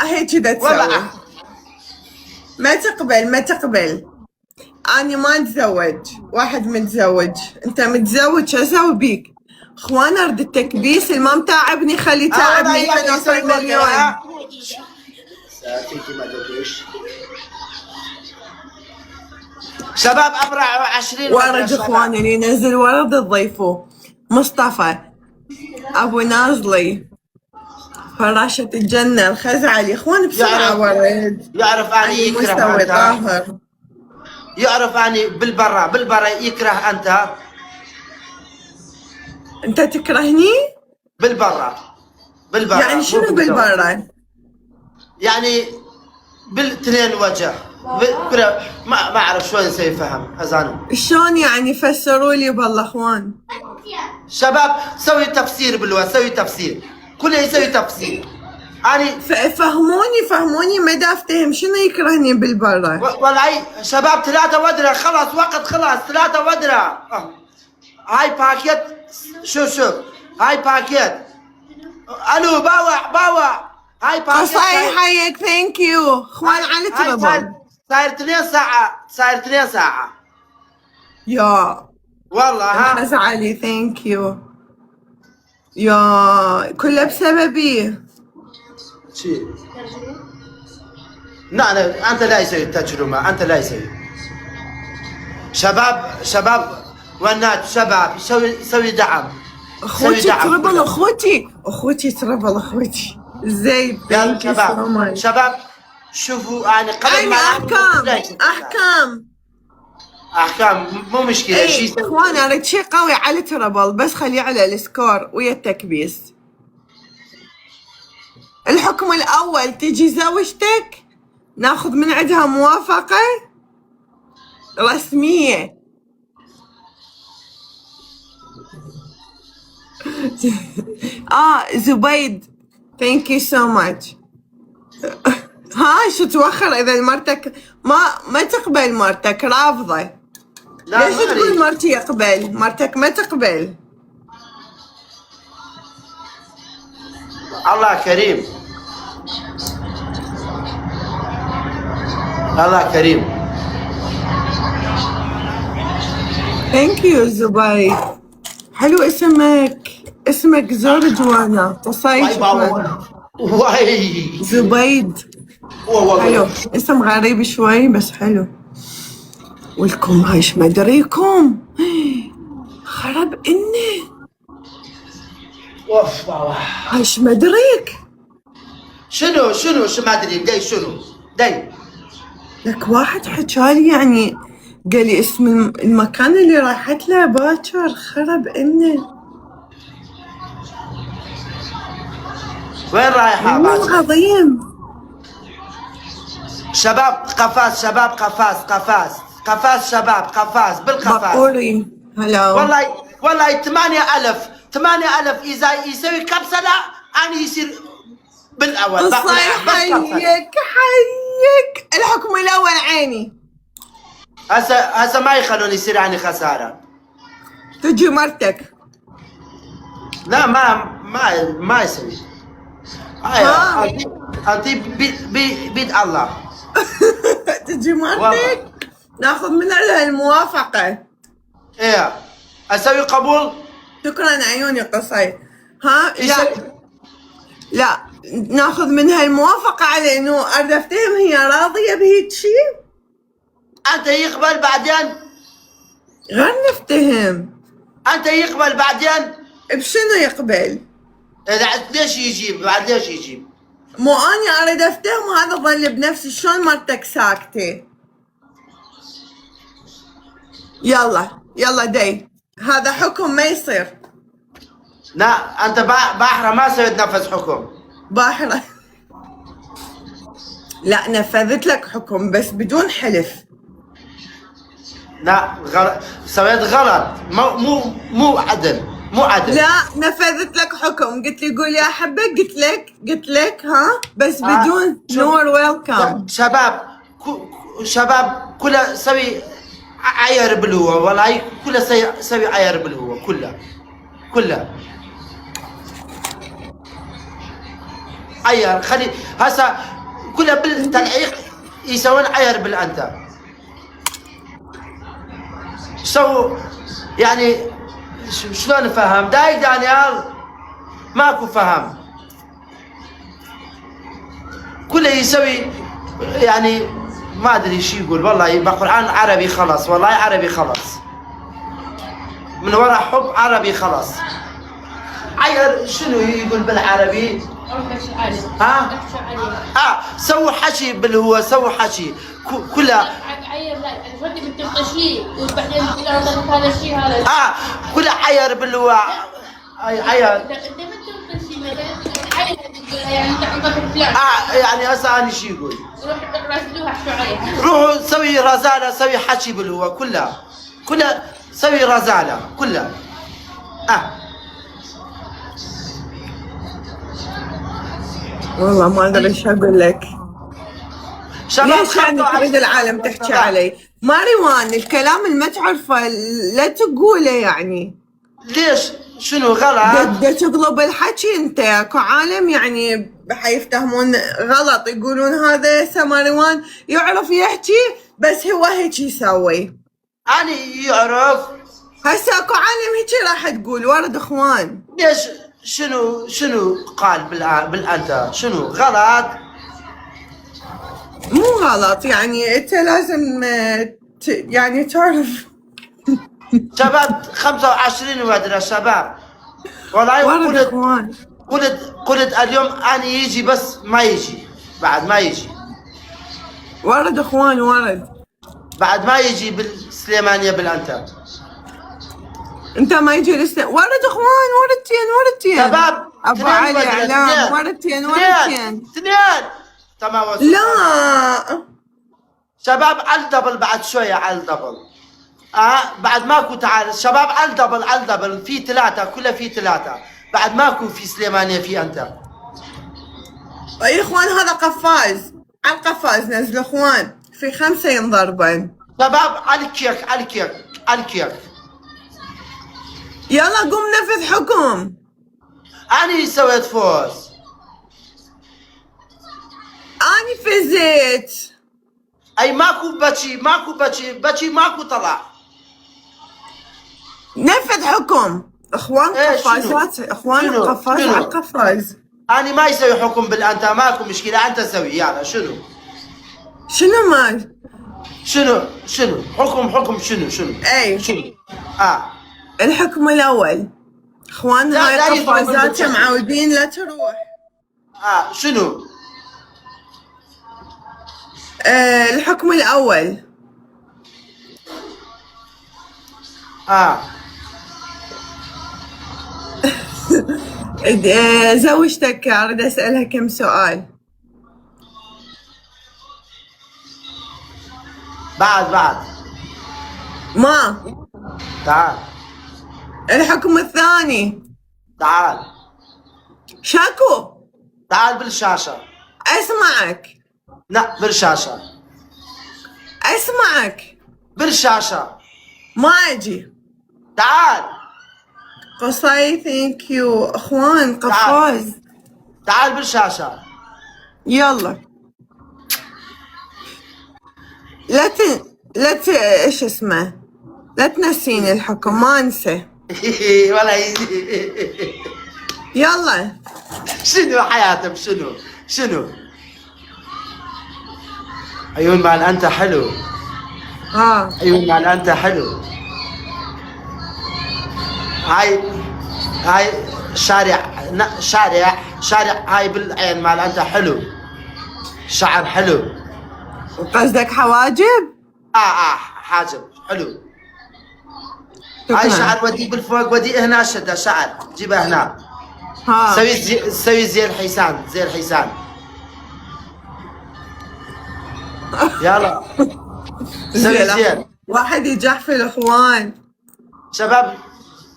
هيك دا تسوي. والله ما تقبل. أنا ما أتزوج، واحد متزوج، أنت متزوج، شو أسوي بيك؟ إخوان أرد التكبيس، اللي ما متاعبني خليه يتاعبني يعني نوصل يسوي مليون. شباب ابرع 20 ورد إخوان اللي ينزل ورد تضيفوه. مصطفى أبو نازلي، فراشة الجنة، الخزعلي. إخوان بسرعة ورد. يعرف اني يكره مستوي انت، طاهر. يعرف اني بالبرا يكره انت. أنت تكرهني؟ بالبرا يعني شنو بالبرا؟ يعني بالتنين وجه ما اعرف شلون يصير فهم اذانه. شلون يعني؟ فسروا لي بالله اخوان. شباب سوي تفسير سوي تفسير، كله يسوي تفسير. اني فهموني ما دا افتهم شنو يكرهني بالبرا. والله شباب 3 ودرة خلاص، وقت خلاص 3 ودرة. هاي باكيت، شوف هاي باكيت. الو باوع هاي باكيت. قصاي حيك، ثانك يو اخوان على تربل. صاير 2 ساعة يا والله. ها خزعلي ثانك يو. يا كله بسببي. شي لا انت لا يسوي تجربة، انت لا يسوي. شباب ونات شباب سوي دعم. اخوتي تربل، اخوتي تربل، اخوتي زين. يا شباب شوفوا يعني قبل ما احكام مو مشكلة. ايه اخوان اريد شيء قوي على تربل، بس خليه على السكور ويا التكبيس. الحكم الاول تجي زوجتك ناخذ من عندها موافقة رسمية. زبيد ثانك يو سو ماتش. ها شو توخر اذا مرتك ما تقبل، مرتك رافضة. ليش تقول مرتي يقبل؟ مرتك ما تقبل. الله كريم، الله كريم. ثانك يو زبيد، حلو اسمك زور جوانا. قصاي شكرا زبيد، حلو اسم غريب شوي بس حلو. ولكم هايش ما ادريكم خرب اني هايش ما ادريك. شنو ما ادري داي شنو داي. لك واحد حكالي يعني قال لي اسم المكان اللي رايحت له باكر. خرب اني وين رايحة باكر؟ عظيم. شباب قفاز، شباب قفاز شباب قفاز بالقفاز. بقوري هلا. والله 8000 اذا يسوي كبسة لا انا يصير بالاول. حيك الحكم الاول عيني. هسه ما يخلون يصير يعني خسارة. تجي مرتك. لا ما يسوي. انت بيد الله. تجي مرتك ناخذ من عليها الموافقة. ايه اسوي قبول. شكرا عيوني قصي. ها لا ناخذ منها الموافقة على انه اريد افتهم هي راضية بهيك شيء. انت يقبل بعدين غير نفتهم. انت يقبل بعدين بشنو يقبل؟ ليش يجيب بعد؟ ليش يجيب؟ مو اني اريد افتهم وهذا ظل بنفسي. شلون مرتك ساكتة؟ يلا دي هذا حكم ما يصير. لا انت باحرة ما سويت نفذ حكم. باحرة لا نفذت لك حكم بس بدون حلف. لا سويت غلط. مو عدل. لا نفذت لك حكم. قلت لي قول يا حبة، قلت لك ها بس بدون نور ويلكم. شباب كله سوي عير بالهو. والله كله سوي عير بالهو كله عير. خلي هسه كلها بالتلعيق يسوون عير بالأنت. سو يعني شلون فهم؟ دايق دانيال ماكو فهم. كله يسوي يعني ما ادري شو يقول والله. بقرآن عربي خلاص، والله عربي خلاص، من وراء حب عربي خلاص. عير شنو يقول بالعربي؟ ها؟ سووا حكي بالهو، سووا حكي كلها عير. لا الفرد بتبقى شيء وبعدين هذا الشيء هذا كلها عير بالهو. عير انت ما تبقى شيء مثلا عير يعني انت عندك فلان يعني هسه انا شو يقول؟ روح راسلوها احكوا عليها. روحوا سوي رزاله، سوي حكي بالهو كلها سوي رزاله كلها. والله ما ادري ايش اقول لك. شباب ليش يعني تريد العالم تحكي علي؟ ماريوان الكلام اللي ما تعرفه لا تقوله يعني. ليش؟ شنو غلط؟ دا تقلب الحكي انت. اكو عالم يعني حيفتهمون غلط، يقولون هذا هسه ماريوان يعرف يحكي بس هو هيك يسوي. أنا يعرف. هسه اكو عالم هيك راح تقول ورد اخوان. ليش؟ شنو قال بالأنت؟ شنو غلط؟ مو غلط يعني انت لازم يعني تعرف. شباب 25 وادرى شباب والله. ورد اخوان. قلت اليوم أنا يجي بس ما يجي، بعد ما يجي. ورد اخوان ورد. بعد ما يجي بالسليمانية بالأنت. انت ما يجي ورد اخوان وردتين. شباب ابو علي اعلام وردتين. اثنين تمام. لا شباب على الدبل بعد شوية، على الدبل. بعد ماكو. تعال شباب على الدبل في 3 كلها في 3. بعد ماكو في سليمانية في أنت. يا اخوان هذا قفاز، على القفاز نزلوا اخوان، في 5 ينضربن. شباب على الكيك. يلا قوم نفذ حكم. أنا سويت فوز. أنا فزت. أي ماكو بتشي ماكو طلع. نفذ حكم اخوان. قفازات اخوان قفاز على القفاز. أنا ما يسوي حكم بالأنت، ماكو مشكلة، أنت سوي. يلا شنو ما شنو حكم شنو اي شنو الحكم الاول اخوان. هاي قفازات معودين لا تروح. شنو الحكم الاول. زوجتك اريد اسالها كم سؤال. بعد ما تعال. الحكم الثاني. تعال شاكو تعال بالشاشة. اسمعك. لا بالشاشة. اسمعك بالشاشة. ما اجي. تعال قصي ثانك يو اخوان قفاز. تعال بالشاشة. يلا لا ايش اسمه، لا تنسيني الحكم ما انسى. ولا يلا شنو حياتك؟ شنو عيون مال أنت حلو. عيون مال أنت حلو. هاي شارع هاي بالعين مال أنت حلو. شعر حلو. قصدك حواجب؟ حاجب حلو. هاي شعر ودي بالفوق، ودي هنا شده شعر جيبها هنا. سوي زي الحيسان. يلا سوي زين. واحد يجحفل الاخوان. شباب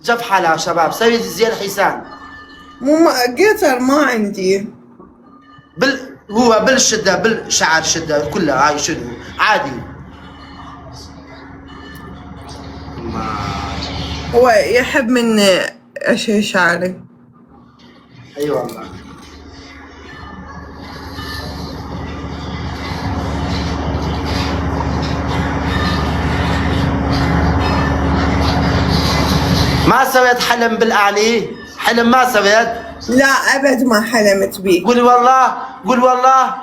جفحلة شباب، سوي زي الحيسان. مو قطر ما عندي. هو بالشدة بالشعر شدة كلها. هاي شنو عادي. هو يحب من اشي شعري. اي والله. ما سويت حلم بالآني؟ حلم ما سويت؟ لا أبد ما حلمت بيك. قول والله، قول والله.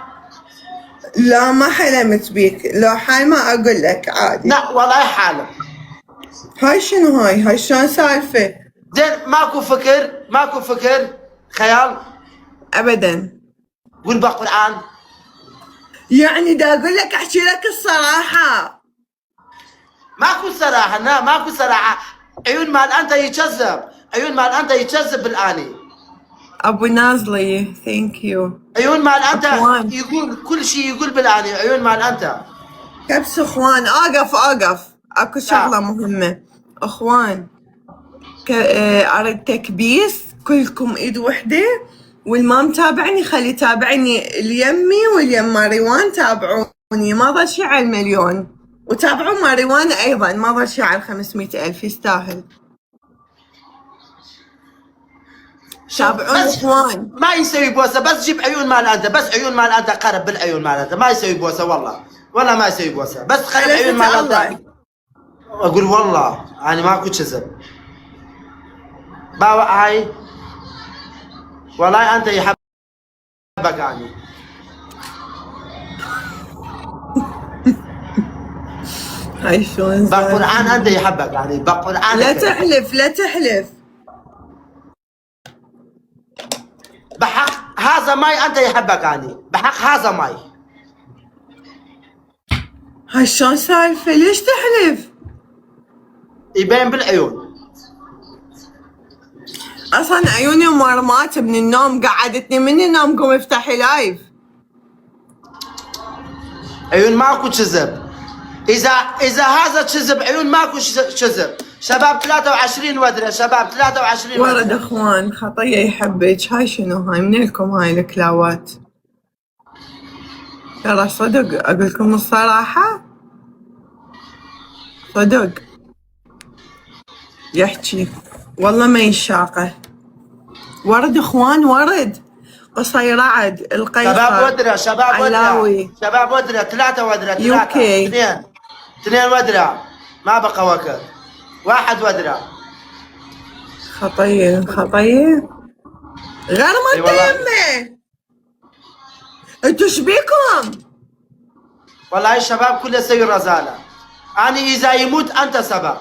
لا ما حلمت بيك، لو حال ما أقول لك عادي. لا والله حالم. هاي شنو هاي شلون سالفة؟ زين ماكو فكر، ماكو فكر خيال؟ أبدا. قول بالقرآن. يعني دا أقول لك أحكي لك الصراحة. ماكو صراحة، لا ماكو صراحة. عيون مال أنت يكذب، عيون مال أنت يكذب بالآني. أبو نازلي ثانك يو. عيون مال أنت أخوان. يقول كل شيء يقول بالآني، عيون مال أنت. كبس اخوان، اقف اكو شغله مهمه اخوان. اريد تكبيس كلكم ايد وحده، والما متابعني خلي يتابعني اليمي واليم ماريوان، تابعوني ما ظل شي على المليون، وتابعوا ماريوان ايضا ما ظل شي على 500,000 يستاهل. تابعوني اخوان. ما يسوي بوسه، بس جيب عيون مال أنت، بس عيون مال أنت قرب بالعيون مال أنت، ما يسوي بوسه والله، والله ما يسوي بوسه، بس قرب عيون مال أنت. اقول والله انا ماكو كذب. باوع هاي والله انت يحبك يعني. هاي شلون بالقرآن انت يحبك يعني، بالقرآن. لا تحلف لا تحلف. بحق هذا ماي انت يحبك يعني، بحق هذا ماي. هاي شلون سالفه؟ ليش تحلف؟ يبين بالعيون. اصلا عيوني مرمات من النوم، قعدتني من النوم قوم افتحي لايف. عيون ماكو كذب. اذا هذا كذب عيون ماكو كذب. شباب 23 ودره، شباب 23 ودره. ورد اخوان خطيه يحبك. هاي شنو هاي؟ منلكم هاي الكلاوات؟ ترى صدق اقول لكم الصراحه، صدق يحكي والله ما يشاقه. ورد اخوان ورد، قصي رعد القيصر شباب ودره، شباب علاوي. ودره، شباب ودره، 3 ودره، 3 يوكي 2 ودره، ما بقى وقت. 1 ودره. خطيه غير ما انت يمه. انتو شبيكم؟ والله الشباب كله يسوي رزاله. انا اذا يموت انت سبب.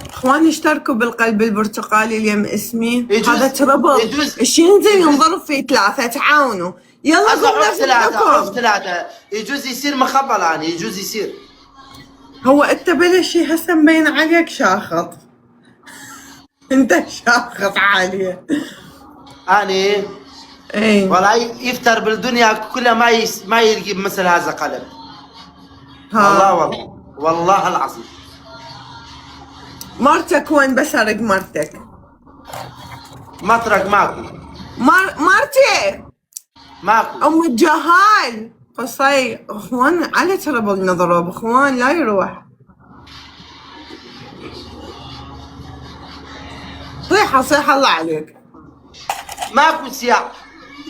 اخواني اشتركوا بالقلب البرتقالي اليم اسمي. هذا تربل يجوز ايش ينزل ينضرب في 3. تعاونوا يلا عرف قوموا 3 يجوز يصير مخبل يعني، يجوز يصير. هو انت بلا شيء هسه مبين عليك شاخط. انت شاخط عالية. اني اي والله يفتر بالدنيا كلها ما يلقي مثل هذا قلب. والله والله العظيم. مرتك وين؟ بسرق مرتك. مطرق ماكو. مرتي ماكو. ام الجهال قصي. اخوان على تربل نضرب اخوان لا يروح. صيحة الله عليك. ماكو سياح.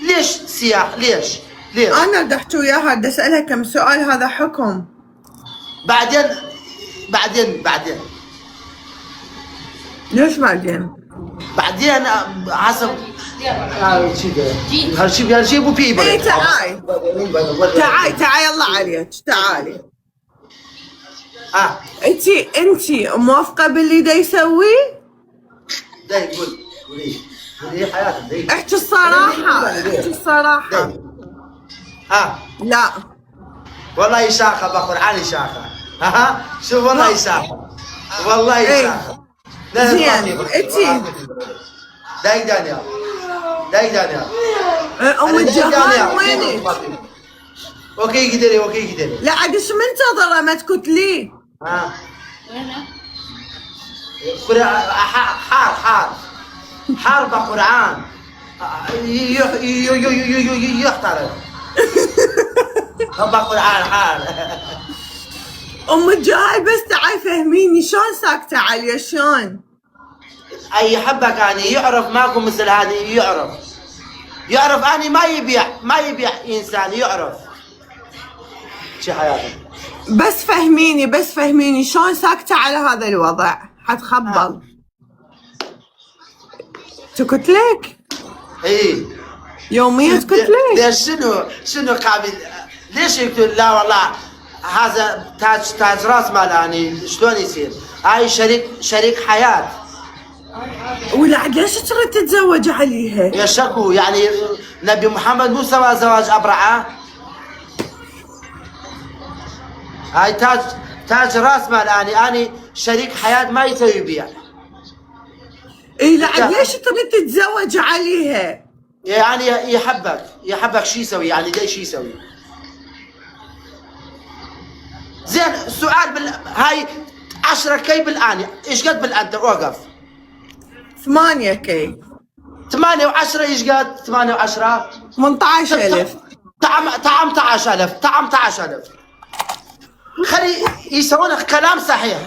ليش سياح؟ ليش؟ انا بدي احكي وياها، بدي اسالها كم سؤال، هذا حكم. بعدين ليش بعدين؟ بعدين حسب هالشي مو في. اي تعالي الله عليك تعالي. انتي موافقة باللي دا يسوي؟ قولي حياتك. احكي الصراحة. لا والله يشاخه بقرآن يشاخه. شوف والله يشاخه، والله يشاخه. زين انتي دايق دانيال. ام الجهال وينك؟ اوكي قدري. لا عاد ايش منتظرة ما تكتلي؟ حار بقرآن يخترق. بقرآن حار. ام الجهال بس تعال فهميني شلون ساكتة عليا شلون؟ اي يحبك يعني، يعرف ماكو مثل هذه، يعرف اني ما يبيع انسان، يعرف شي حياتك. بس فهميني شلون ساكتة على هذا الوضع؟ حتخبل. تكتلك؟ اي يوميا تكتلك؟ ليش شنو قابل؟ ليش يقول لا والله هذا تاج راس مال يعني شلون يصير؟ هاي شريك حياة. ولا ليش تريد تتزوج عليها؟ يا شكو يعني نبي محمد مو سوى زواج أبرعة. هاي تاج راس مال أنا شريك حياة ما يسوي بيع. اي لا ليش تريد تتزوج عليها؟ يعني يحبك شو يسوي يعني ليش يسوي؟ زين السؤال هاي 10 كي بالآن ايش قد بالأنت وقف؟ 8 كي 8 و10 ايش قد؟ 8 و10 18,000 18,000 خلي يسوون كلام صحيح.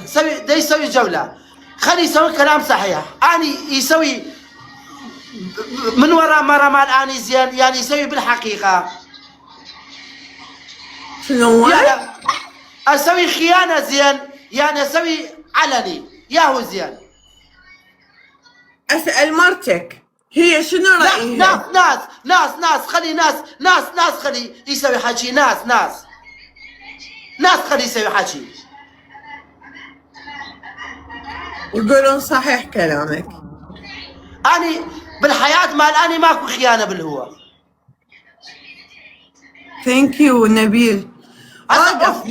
يسوي جولة خلي يسوون كلام صحيح. أنا يسوي من وراء مرمى الآن زين يعني يسوي بالحقيقة. شنو؟ يعني أسوي خيانة زين يعني أسوي علني ياهو زين. أسأل مرتك هي شنو رأيها؟ ناس خلي ناس خلي يسوي حكي. ناس خلي يسوي حكي. يقولون صحيح كلامك. أنا بالحياة مال أنا ماكو خيانة بالهوى. ثانك يو نبيل. اوقف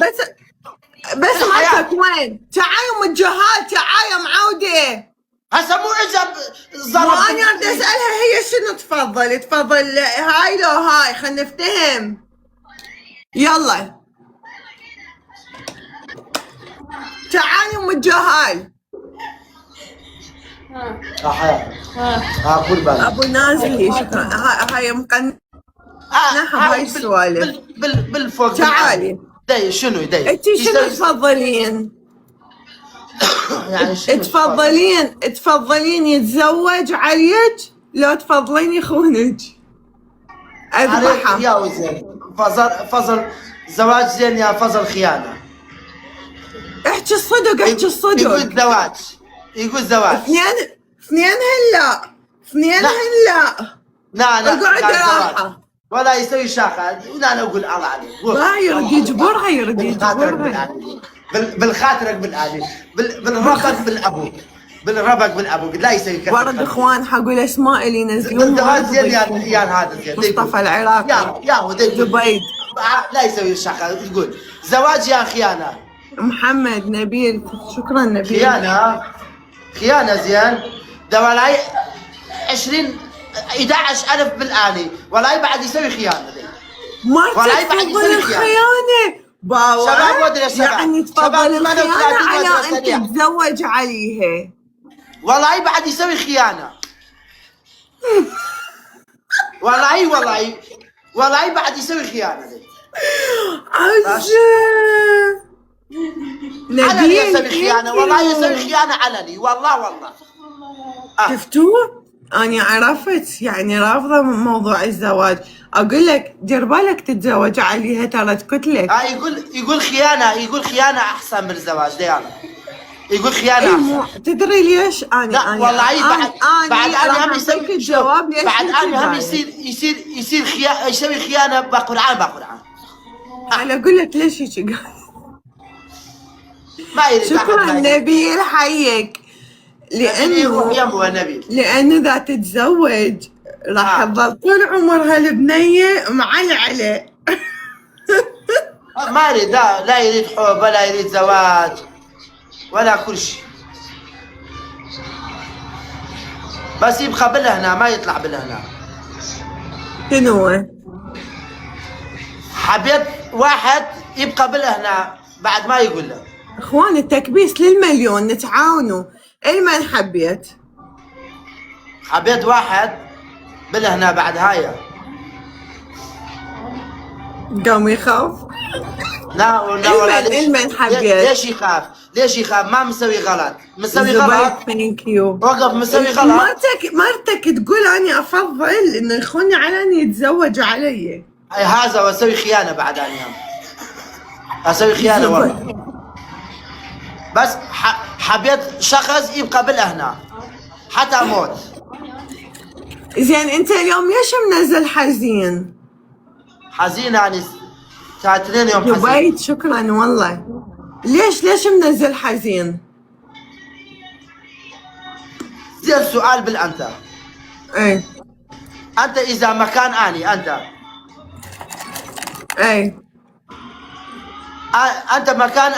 بس مرتك وين؟ تعايم الجهال تعايم عودة. هسه مو عجب ظلم. وانا اريد اسالها هي شنو تفضل هاي لو هاي خلينا نفتهم. يلا تعايم الجهال. كل بالك ابو نازلي شكرا. هاي مقنعة هاي السوالف. بالفوق تعالي شنو انتي شنو تفضلين؟ يعني شنو تفضلين يتزوج عليك لو تفضلين يخونك؟ اذبحها يا وزين. فضل زواج زين يا فضل خيانة. احكي الصدق يقول زواج اثنين هلا لا اقعد راحة ولا يسوي شاخة. ولا اقول الله عليك لا يرد يجبرها بالخاطرك بالآلي بالربك بالابوك لا يسوي كذا. ورد اخوان حقول اسماء اللي ينزلون بالزواج زين يا هذا زين. مصطفى العراقي يا زبيد لا يسوي الشاخة. يقول زواج يا خيانة. محمد نبيل شكرا نبيل. خيانة زين. ده ولاي 11,000 بالآني ولاي بعد يسوي خيانة. ولاي بعد يسوي خيانة باوا. شباب ودري يعني تفضل الخيانة على ان تتزوج عليها. ولاي بعد يسوي خيانة. ولاي بعد يسوي خيانة. عجب. علني يسوي خيانة. والله يسوي خيانة علني. والله شفتوه؟ أنا عرفت يعني رافضة موضوع الزواج. أقول لك دير بالك تتزوج عليها ترى تقتلك. يقول خيانة أحسن من الزواج. ديانا يقول خيانة أحسن. تدري ليش؟ لا والله بعد أنا هم يسوي الجواب. ليش بعد أنا هم يسوي خيانة بقرعان. أنا أقول لك ليش هيك قال. ما يريد. شكرا نبيل حيك. لأنه إذا تتزوج راح تظل طول عمرها البنية معلعلة. ما يريد. لا يريد حب ولا يريد زواج ولا كل شيء. بس يبقى بالهنا ما يطلع بالهنا. شنو؟ حبيت واحد يبقى بالهنا بعد ما يقول له. اخوان التكبيس للمليون نتعاونوا. المن حبيت واحد بالهنا بعد هاي قام يخاف. لا المن حبيت. ليش يخاف؟ ما مسوي غلط. ثانك يو. وقف مسوي غلط. مرتك تقول اني افضل انه يخوني على اني يتزوج علي. هذا واسوي خيانه بعد اني اسوي خيانه والله. بس حبيت شخص يبقى بالهنا حتى اموت. زين انت اليوم ليش منزل حزين؟ حزين يعني الساعة 2 يوم حزين. جبيت شكرا والله. ليش منزل حزين؟ زين سؤال بالانت. ايه انت اذا مكان اني ايه انت مكان